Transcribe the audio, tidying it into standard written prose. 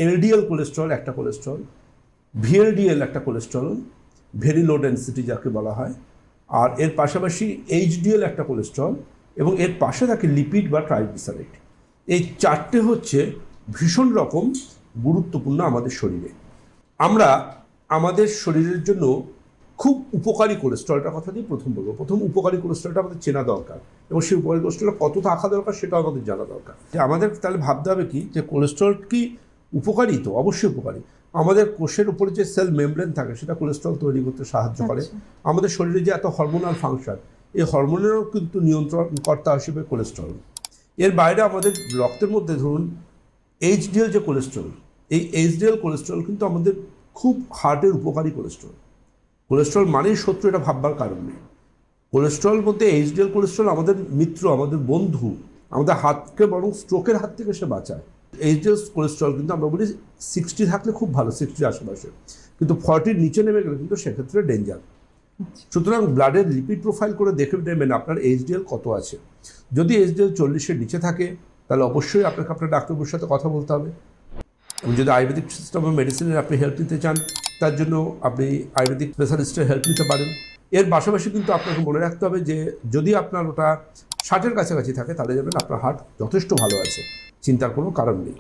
LDL cholesterol একটা cholesterol, VLDL একটা cholesterol, very low density যাকে বলা হয়, আর এর পাশাপাশি এইচডিএল একটা কোলেস্ট্রল, এবং এর পাশে থাকে লিপিড বা ট্রাইগ্লিসারাইড। এই চারটে হচ্ছে ভীষণ রকম গুরুত্বপূর্ণ আমাদের শরীরে। আমরা আমাদের শরীরের জন্য খুব উপকারী কোলেস্ট্রলটার কথা দিয়ে প্রথম বলবো। প্রথম উপকারী কোলেস্ট্রলটা আমাদের চেনা দরকার, এবং সেই উপকারী কোলেস্ট্রলটা কত থাকা দরকার সেটাও আমাদের জানা দরকার। যে আমাদের তাহলে ভাবতে হবে কি, যে কোলেস্ট্রল কি উপকারী? তো অবশ্যই উপকারী। আমাদের কোষের উপরে যে সেল মেমব্রেন থাকে সেটা কোলেস্ট্রল তৈরি করতে সাহায্য করে। আমাদের শরীরে যে এত হরমোনাল ফাংশন, এই হরমোনেরও কিন্তু নিয়ন্ত্রণকর্তা হিসেবে কোলেস্ট্রল। এর বাইরে আমাদের রক্তের মধ্যে ধরুন এইচডিএল যে কোলেস্ট্রল, এই এইচডিএল কোলেস্ট্রল কিন্তু আমাদের খুব হার্টের উপকারী কোলেস্ট্রল। কোলেস্ট্রল মানেই শত্রু, এটা ভাববার কারণ নেই। কোলেস্ট্রল বলতে এইচডিএল কোলেস্ট্রল আমাদের মিত্র, আমাদের বন্ধু, আমাদের হাতকে বরং স্ট্রোকের হাত থেকে সে বাঁচায়। এইচডিএল কোলেস্ট্রল কিন্তু আমরা বলি 60 থাকলে খুব ভালো, 60 আশেপাশে, কিন্তু 40 নিচে নেমে গেলে কিন্তু সেক্ষেত্রে ডেঞ্জার। সুতরাং ব্লাডের লিপিড প্রোফাইল করে দেখে নেবেন আপনার এইচডিএল কত আছে। যদি এইচডিএল 40-এর নিচে থাকে তাহলে অবশ্যই আপনাকে আপনার ডাক্তারবাবুর সাথে কথা বলতে হবে। এবং যদি আয়ুর্বেদিক সিস্টেম বা মেডিসিনের আপনি হেল্প নিতে চান, তার জন্য আপনি আয়ুর্বেদিক স্পেশালিস্টের হেল্প নিতে পারেন। এর পাশাপাশি কিন্তু আপনাকে মনে রাখতে হবে যে যদি আপনার ওটা 60-এর কাছাকাছি থাকে তাহলে যাবেন আপনার হার্ট যথেষ্ট ভালো আছে, চিন্তার কোনো কারণ নেই।